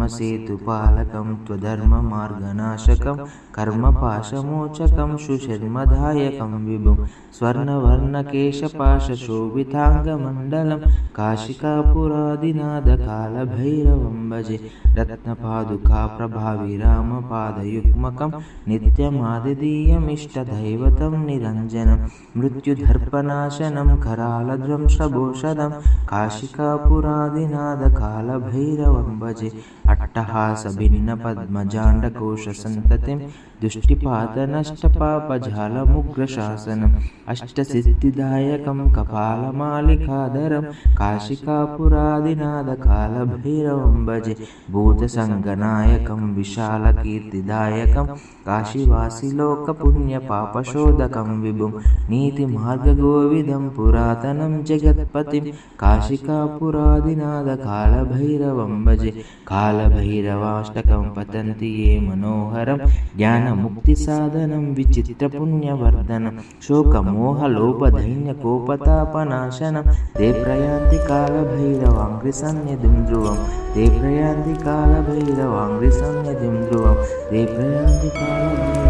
धर्मसेतुपालकं त्वधर्ममार्गनाशकं कर्मपाशमोचकं सुशर्मदायकं विभुं स्वर्णवर्णकेशपाशशोभिताङ्गमण्डलं काशिकापुरादिनाथकालभैरवं भजे रत्नपादुकाप्रभाविरामपादयुग्मकं नित्यमादिदीयमिष्टदैवतं निरञ्जनं मृत्युदर्पनाशनं करालध्वंसभूषदं काशिकापुरादिनाथकालभैरवं भजे अट्टहासभिन्नपद्मजाण्डकोशसन्ततिं दुष्टिपातनष्टपापजालमुग्रशासनम् अष्टसिद्धिदायकं कपालमालिकाधरं काशिकापुरादिनाथकालभैरवं भजे भूतसङ्गनायकं विशालकीर्तिदायकं काशीवासिलोकपुण्यपापशोधकं विभुं नीतिमार्गगोविदं पुरातनं जगत्पतिं काशिकापुरादिनाथकालभैरवं भजे कालभैरवाष्टकं पतन्ति ये मनोहरं ज्ञानमुक्तिसाधनं विचित्रपुण्यवर्धनं शोकमोहलोभदैन्यकोपतापनाशनं ते प्रयान्ति कालभैरवाङ्घ्रिसन्निधिं ध्रुवं ते प्रयान्ति कालभैरवाङ्घ्रिसन्निधिं ध्रुवं ते प्रयान्ति कालभैरवाङ्घ्रिसन्निधिं